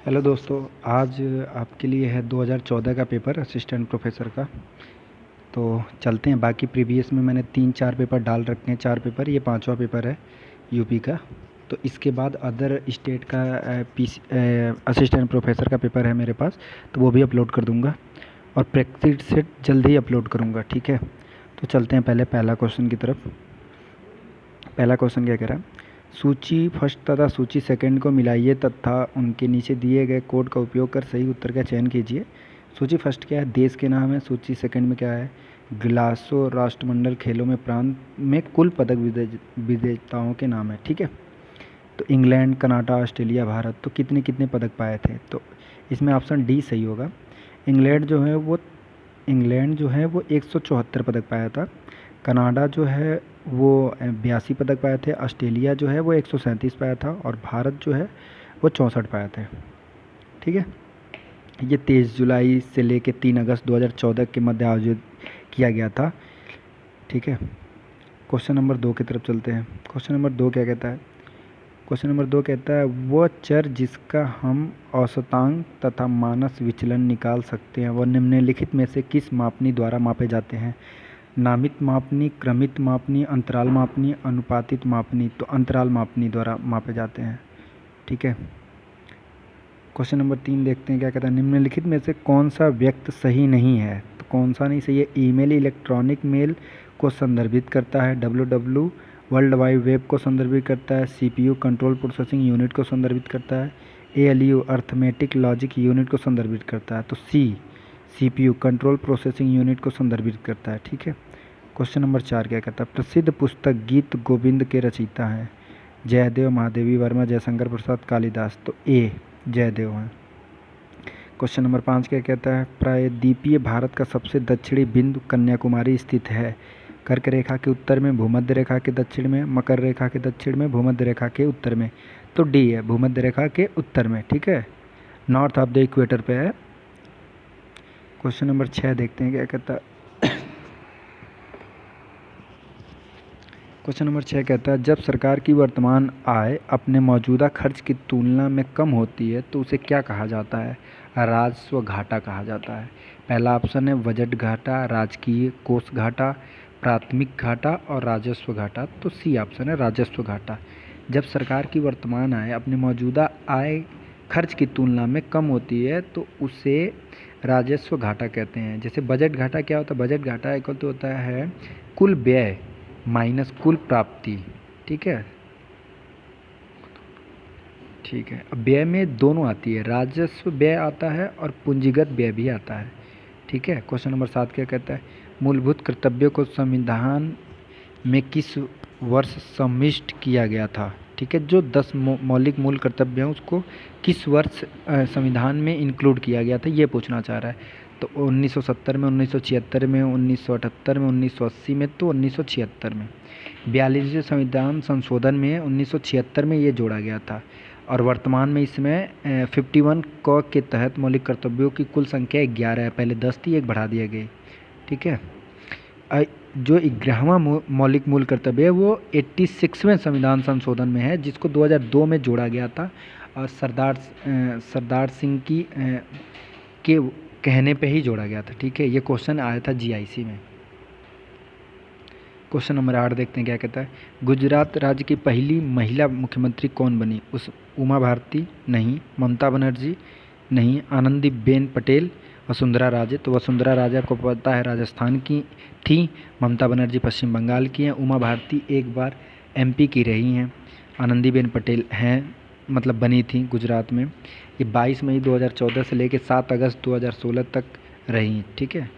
Hello दोस्तों, आज आपके लिए है 2014 का पेपर असिस्टेंट प्रोफेसर का। तो चलते हैं। बाकी प्रीवियस में मैंने 3-4 पेपर डाल रखे हैं, 4 पेपर, ये 5वां पेपर है यूपी का। तो इसके बाद अदर स्टेट का असिस्टेंट प्रोफेसर का पेपर है मेरे पास, तो वो भी अपलोड कर दूंगा और प्रैक्टिस सेट जल्द ही अपलोड करूँगा, ठीक है। तो चलते हैं पहले पहला क्वेश्चन की तरफ। पहला क्वेश्चन क्या कह रहा है? सूची फर्स्ट तथा सूची सेकंड को मिलाइए तथा उनके नीचे दिए गए कोड का उपयोग कर सही उत्तर का चयन कीजिए। सूची फर्स्ट क्या है? देश के नाम है। सूची सेकंड में क्या है? ग्लासो राष्ट्रमंडल खेलों में प्रांत में कुल पदक विजेताओं के नाम है, ठीक है। तो इंग्लैंड, कनाडा, ऑस्ट्रेलिया, भारत, तो कितने कितने पदक पाए थे? तो इसमें ऑप्शन डी सही होगा। इंग्लैंड जो है वो 174 पदक पाया था। कनाडा जो है वो 82 पदक पाए थे। ऑस्ट्रेलिया जो है वो 137 पाया था और भारत जो है वो 64 पाए थे, ठीक है। ये 23 जुलाई से लेकर 3 अगस्त 2014 के मध्य आयोजित किया गया था, ठीक है। क्वेश्चन नंबर 2 की तरफ चलते हैं। क्वेश्चन नंबर 2 क्या कहता है? क्वेश्चन नंबर 2 कहता है वह चर जिसका हम औसतांक तथा मानस विचलन निकाल सकते हैं वह निम्नलिखित में से किस मापनी द्वारा मापे जाते हैं? नामित मापनी, क्रमित मापनी, अंतराल मापनी, अनुपातित मापनी। तो अंतराल मापनी द्वारा मापे जाते हैं, ठीक है। क्वेश्चन नंबर 3 देखते हैं क्या कहता है। निम्नलिखित में से कौन सा व्यक्त सही नहीं है? तो कौन सा नहीं सही है? ईमेल इलेक्ट्रॉनिक मेल को संदर्भित करता है। डब्ल्यू वर्ल्ड वाइड वेब को संदर्भित करता है। सीपीयू कंट्रोल प्रोसेसिंग यूनिट को संदर्भित करता है। एएलयू अर्थमेटिक लॉजिक यूनिट को संदर्भित करता है। तो सीपीयू कंट्रोल प्रोसेसिंग यूनिट को संदर्भित करता है, ठीक है। क्वेश्चन नंबर 4 क्या कहता है? प्रसिद्ध पुस्तक गीत गोविंद के रचयिता हैं जयदेव, महादेवी वर्मा, जयशंकर प्रसाद, कालिदास। तो ए जयदेव हैं। क्वेश्चन नंबर 5 क्या कहता है? प्रायद्वीपीय भारत का सबसे दक्षिणी बिंदु कन्याकुमारी स्थित है। कर्क रेखा के उत्तर में, भूमध्य रेखा के दक्षिण में, मकर रेखा के दक्षिण में, भूमध्य रेखा के उत्तर में। तो डी है, भूमध्य रेखा के उत्तर में, ठीक है। नॉर्थ ऑफ द इक्वेटर पे है। क्वेश्चन नंबर 6 देखते हैं क्या कहता है। क्वेश्चन नंबर 6 कहता है जब सरकार की वर्तमान आय अपने मौजूदा खर्च की तुलना में कम होती है तो उसे क्या कहा जाता है? राजस्व घाटा कहा जाता है। पहला ऑप्शन है बजट घाटा, राजकीय कोष घाटा, प्राथमिक घाटा और राजस्व घाटा। तो सी ऑप्शन है राजस्व घाटा। जब सरकार की वर्तमान आय अपने मौजूदा आय खर्च की तुलना में कम होती है तो उसे राजस्व घाटा कहते हैं। जैसे बजट घाटा क्या होता है? बजट घाटा इक्वल तो होता है कुल व्यय माइनस कुल प्राप्ति, ठीक है। ठीक है, अब व्यय में दोनों आती है, राजस्व व्यय आता है और पूंजीगत व्यय भी आता है, ठीक है। क्वेश्चन नंबर 7 क्या कहता है? मूलभूत कर्तव्यों को संविधान में किस वर्ष समाविष्ट किया गया था? ठीक है, जो 10 मौलिक मूल कर्तव्य हैं उसको किस वर्ष संविधान में इंक्लूड किया गया था, ये पूछना चाह रहा है। तो 1970 में, 1976 में, 1978 में, 1980 में, तो 1976 में। 42वें संविधान संशोधन में 1976 में ये जोड़ा गया था और वर्तमान में इसमें 51 क के तहत मौलिक कर्तव्यों की कुल संख्या 11 है। पहले 10 थी, एक बढ़ा दिया गई, ठीक है। जो 11वां मौलिक मूल कर्तव्य है वो 86वें संविधान संशोधन में है, जिसको 2002 में जोड़ा गया था और सरदार सिंह की के कहने पे ही जोड़ा गया था, ठीक है। ये क्वेश्चन आया था जीआईसी में। क्वेश्चन नंबर 8 देखते हैं क्या कहता है। गुजरात राज्य की पहली महिला मुख्यमंत्री कौन बनी? उमा भारती नहीं, ममता बनर्जी नहीं, आनंदीबेन पटेल, वसुंधरा राजे। तो वसुंधरा राजे को पता है राजस्थान की थी, ममता बनर्जी पश्चिम बंगाल की हैं, उमा भारती एक बार एमपी की रही हैं, आनंदीबेन पटेल हैं मतलब बनी थी गुजरात में। ये 22 मई 2014 से लेकर 7 अगस्त 2016 तक रही, ठीक है।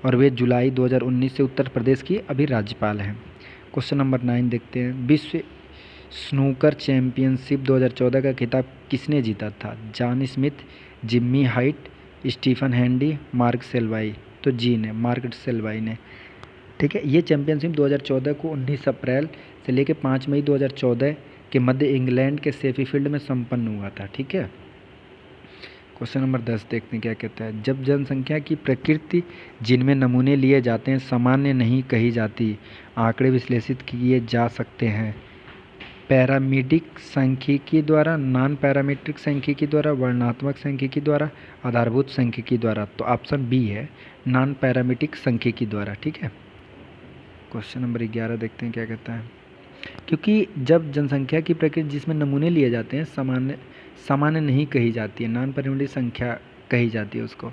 और वे जुलाई 2019 से उत्तर प्रदेश की अभी राज्यपाल हैं। क्वेश्चन नंबर 9 देखते हैं। विश्व स्नूकर चैम्पियनशिप 2014 का खिताब किसने जीता था? John Smith, Jimmy White, Stephen Hendry, Mark Selby. तो जी ने, मार्क सेल्वाई ने, ठीक है। ये चैम्पियनशिप 2014 को 19 अप्रैल से लेकर 5 मई 2014 के मध्य इंग्लैंड के शेफील्ड में संपन्न हुआ था, ठीक है। क्वेश्चन नंबर 10 देखते हैं क्या कहता है। जब जनसंख्या की प्रकृति जिनमें नमूने लिए जाते हैं सामान्य नहीं कही जाती, आंकड़े विश्लेषित किए जा सकते हैं, पैरामीडिक सांख्यिकी द्वारा, नॉन पैरामीट्रिक सांख्यिकी द्वारा, वर्णनात्मक सांख्यिकी द्वारा, आधारभूत सांख्यिकी द्वारा। तो ऑप्शन बी है नॉन पैरामीट्रिक सांख्यिकी द्वारा। ठीक है, क्वेश्चन नंबर 11 देखते हैं क्या कहता है। क्योंकि जब जनसंख्या की प्रकृति जिसमें नमूने लिए जाते हैं सामान्य सामान्य नहीं कही जाती है, नॉन पैरामीट्रिक संख्या कही जाती है उसको।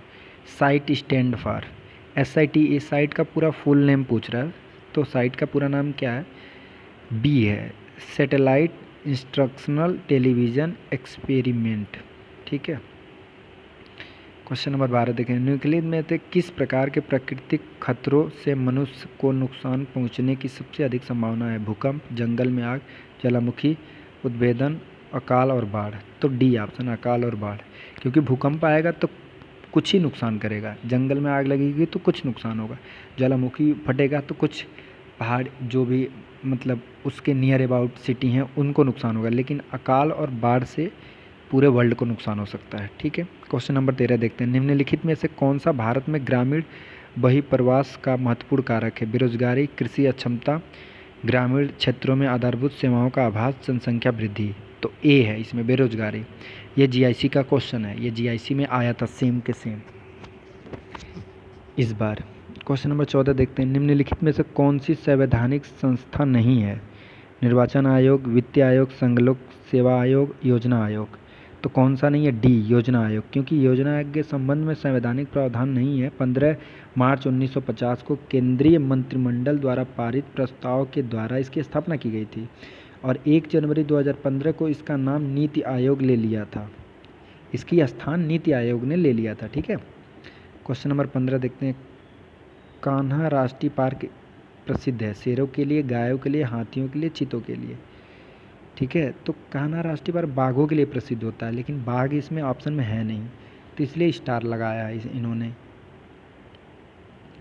साइट स्टैंड फॉर, SIT, इस साइट का पूरा फुल नेम पूछ रहा है, तो साइट का पूरा नाम क्या है? बी है सैटेलाइट इंस्ट्रक्शनल टेलीविज़न एक्सपेरिमेंट। ठीक है, क्वेश्चन नंबर 12 देखें। निम्नलिखित में से किस प्रकार के प्राकृतिक खतरों से मनुष्य को नुकसान पहुंचने की सबसे अधिक संभावना है? भूकंप, जंगल में आग, ज्वालामुखी उद्भेदन, अकाल और बाढ़। तो डी ऑप्शन अकाल और बाढ़, क्योंकि भूकंप आएगा तो कुछ ही नुकसान करेगा, जंगल में आग लगेगी तो कुछ नुकसान होगा, ज्वालामुखी फटेगा तो कुछ पहाड़ जो भी मतलब उसके नियर अबाउट सिटी हैं उनको नुकसान होगा, लेकिन अकाल और बाढ़ से पूरे वर्ल्ड को नुकसान हो सकता है। ठीक है, क्वेश्चन नंबर 13 देखते हैं। निम्नलिखित में से कौन सा भारत में ग्रामीण बहिर्प्रवास का महत्वपूर्ण कारक है? बेरोजगारी, कृषि अक्षमता, ग्रामीण क्षेत्रों में आधारभूत सेवाओं का अभाव, जनसंख्या वृद्धि। तो ए है इसमें बेरोजगारी। ये GIC का क्वेश्चन है, ये GIC में आया था सेम के सेम इस बार। क्वेश्चन नंबर 14 देखते हैं। निम्नलिखित में से कौन सी संवैधानिक संस्था नहीं है? निर्वाचन आयोग, वित्त आयोग, संघ लोक सेवा आयोग, योजना आयोग। तो कौन सा नहीं है? डी योजना आयोग, क्योंकि योजना आयोग के संबंध में संवैधानिक प्रावधान नहीं है। 15 मार्च 1950 को केंद्रीय मंत्रिमंडल द्वारा पारित प्रस्ताव के द्वारा इसकी स्थापना की गई थी और 1 जनवरी 2015 को इसका नाम नीति आयोग ले लिया था, इसकी स्थान नीति आयोग ने ले लिया था। ठीक है, क्वेश्चन नंबर 15 देखते हैं। कान्हा राष्ट्रीय पार्क प्रसिद्ध है शेरों के लिए, गायों के लिए, हाथियों के लिए, चीतों के लिए। ठीक है, तो कान्हा राष्ट्रीय पार्क बाघों के लिए प्रसिद्ध होता है, लेकिन बाघ इसमें ऑप्शन में है नहीं, तो इसलिए स्टार लगाया है इन्होंने।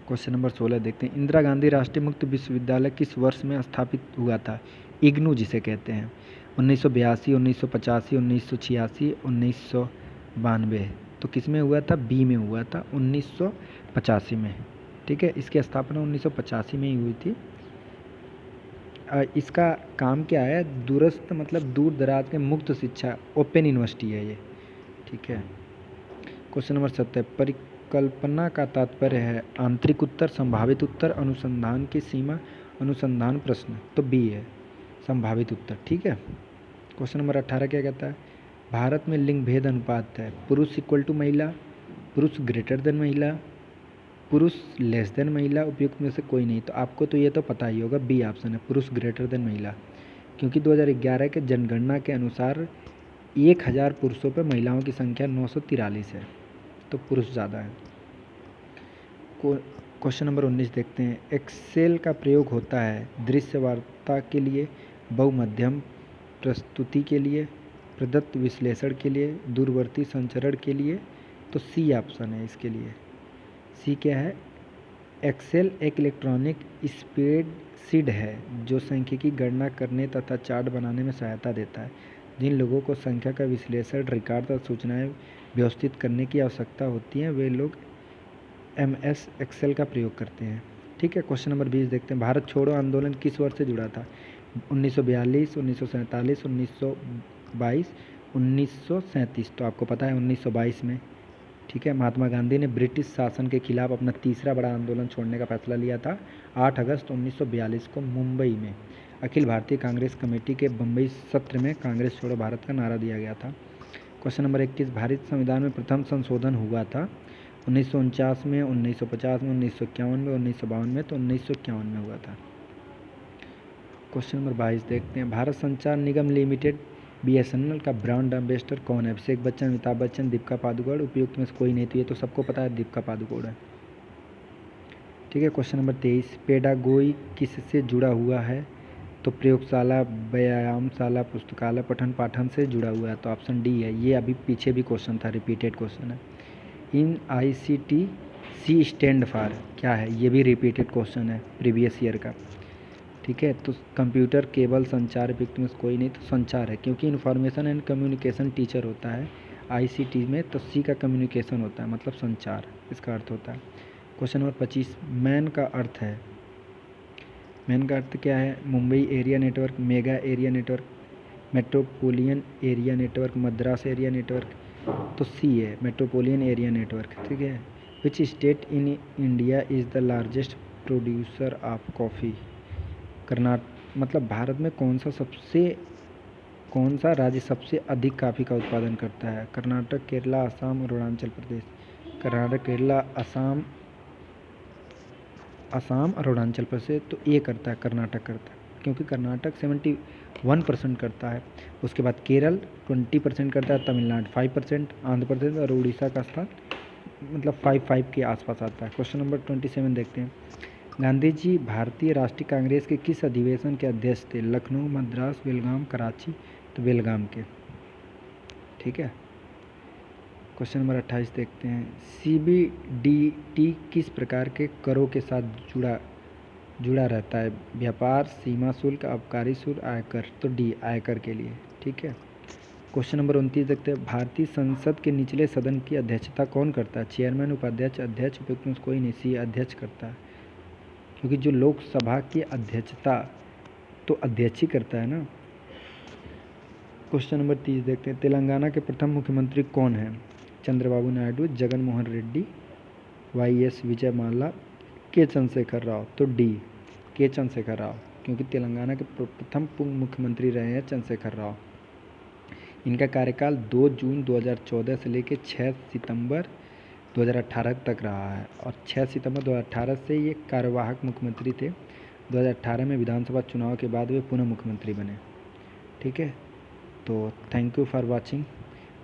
क्वेश्चन नंबर 16 देखते हैं। इंदिरा गांधी राष्ट्रीय मुक्त विश्वविद्यालय किस वर्ष में स्थापित हुआ था? इग्नू जिसे कहते हैं। 1982, 1985, 1986, 1992। तो किस में हुआ था? बी में हुआ था, 1985 में। ठीक है, इसकी स्थापना 1985 में ही हुई थी। इसका काम क्या है? दूरस्थ मतलब दूर दराज के मुक्त शिक्षा, ओपन यूनिवर्सिटी है ये। ठीक है, क्वेश्चन नंबर 17। परिकल्पना का तात्पर्य है आंतरिक उत्तर, संभावित उत्तर, अनुसंधान की सीमा, अनुसंधान प्रश्न। तो बी है संभावित उत्तर। ठीक है, क्वेश्चन नंबर 18 क्या कहता है? भारत में लिंग भेद अनुपात है पुरुष इक्वल टू महिला, पुरुष ग्रेटर देन महिला, पुरुष लेस देन महिला, उपयुक्त में से कोई नहीं। तो आपको तो ये तो पता ही होगा, बी ऑप्शन है पुरुष ग्रेटर देन महिला, क्योंकि 2011 के जनगणना के अनुसार 1000 पुरुषों पर महिलाओं की संख्या 943 है, तो पुरुष ज़्यादा है। क्वेश्चन नंबर 19 देखते हैं। एक्सेल का प्रयोग होता है दृश्य वार्ता के लिए, बहुमध्यम प्रस्तुति के लिए, प्रदत्त विश्लेषण के लिए, दूरवर्ती संचरण के लिए। तो सी ऑप्शन है इसके लिए। सी क्या है? एक्सेल एक इलेक्ट्रॉनिक स्प्रेडशीट है जो सांख्यिकी गणना करने तथा चार्ट बनाने में सहायता देता है। जिन लोगों को संख्या का विश्लेषण, रिकॉर्ड तथा सूचनाएं व्यवस्थित करने की आवश्यकता होती है वे लोग MS एक्सेल का प्रयोग करते हैं। ठीक है, क्वेश्चन नंबर 20 देखते हैं। भारत छोड़ो आंदोलन किस वर्ष से जुड़ा था? 1942, 1947, 1922, 1937। तो आपको पता है 1922 में। ठीक है, महात्मा गांधी ने ब्रिटिश शासन के खिलाफ अपना तीसरा बड़ा आंदोलन छोड़ने का फैसला लिया था 8 अगस्त 1942 को मुंबई में। अखिल भारतीय कांग्रेस कमेटी के बम्बई सत्र में कांग्रेस छोड़ो भारत का नारा दिया गया था। Question number 21। भारतीय संविधान में प्रथम संशोधन हुआ था 1949 में, 1950 में, 1951 में, 1952 में। तो 1951 में हुआ था। क्वेश्चन नंबर 22 देखते हैं। भारत संचार निगम लिमिटेड BSNL का ब्रांड एम्बेसडर कौन है? अभिषेक बच्चन, अमिताभ बच्चन, दीपिका पादुकोण। उपयुक्त में से कोई नहीं, तो ये तो सबको पता है दीपिका पादुकोण है। ठीक है, क्वेश्चन नंबर 23। पेडागोगी किससे जुड़ा हुआ है? तो प्रयोगशाला, व्यायामशाला, पुस्तकालय, पठन पाठन से जुड़ा हुआ है। तो ऑप्शन डी है। ये अभी पीछे भी क्वेश्चन था, रिपीटेड क्वेश्चन है। इन ICT C स्टैंड फॉर क्या है? ये भी रिपीटेड क्वेश्चन है प्रीवियस ईयर का। ठीक है, तो कंप्यूटर, केबल, संचार, उपयुक्त में से कोई नहीं, तो संचार है, क्योंकि इन्फॉर्मेशन एंड कम्युनिकेशन टीचर होता है ICT में, तो सी का कम्युनिकेशन होता है, मतलब संचार इसका अर्थ होता है। Question number 25। मैन का अर्थ है, मैन का अर्थ क्या है? Mumbai area network, mega area network, metropolitan area network, Madras area network, तो सी है मेट्रोपोलियन एरिया नेटवर्क, ठीक है। Which state in India is the largest producer of coffee, Karnataka, मतलब भारत में कौन सा राज्य सबसे अधिक कॉफ़ी का उत्पादन करता है? कर्नाटक, केरला, असम, अरुणाचल प्रदेश। कर्नाटक, केरला, असम, और अरुणाचल प्रदेश, तो ये करता है, कर्नाटक करता है, क्योंकि कर्नाटक 71% करता है। उसके बाद केरल 20% करता है, तमिलनाडु 5%, आंध्र प्रदेश और उड़ीसा का स्थान मतलब 5 के आसपास आता है। क्वेश्चन नंबर 27 देखते हैं। गांधी जी भारतीय राष्ट्रीय कांग्रेस के किस अधिवेशन के अध्यक्ष थे? लखनऊ, मद्रास, बेलगाम, कराची, तो बेलगाम के, ठीक है। क्वेश्चन नंबर 28 देखते हैं। सीबीडीटी किस प्रकार के करों के साथ जुड़ा रहता है? व्यापार, सीमा शुल्क, आबकारी शुल्क, आयकर, तो डी आयकर के लिए, ठीक है। क्वेश्चन नंबर 29 देखते हैं। भारतीय संसद के निचले सदन की अध्यक्षता कौन करता है? चेयरमैन, उपाध्यक्ष, अध्यक्ष, उपयुक्त में कोई नहीं, सी अध्यक्ष करता है, क्योंकि जो लोकसभा की अध्यक्षता तो अध्यक्ष ही करता है ना। क्वेश्चन नंबर 30 देखते हैं। तेलंगाना के प्रथम मुख्यमंत्री कौन हैं? चंद्रबाबू नायडू, जगन मोहन रेड्डी, वाईएस विजयमाल्या, के चंद्रशेखर राव, तो डी के चंद्रशेखर राव, क्योंकि तेलंगाना के प्रथम मुख्यमंत्री रहे हैं चंद्रशेखर राव। इनका कार्यकाल 2 जून 2014 से लेकर 6 सितंबर 2018 तक रहा है, और 6 सितंबर 2018 से ये कार्यवाहक मुख्यमंत्री थे। 2018 में विधानसभा चुनाव के बाद वे पुनः मुख्यमंत्री बने, ठीक है। तो थैंक यू फॉर वाचिंग,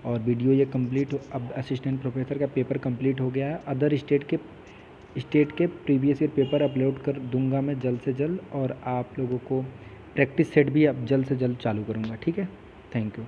और वीडियो ये कंप्लीट अब असिस्टेंट प्रोफेसर का पेपर कंप्लीट हो गया है। अदर स्टेट के प्रीवियस ईयर पेपर अपलोड कर दूंगा मैं जल्द से जल्द, और आप लोगों को प्रैक्टिस सेट भी अब जल्द से जल्द चालू करूँगा, ठीक है। Thank you.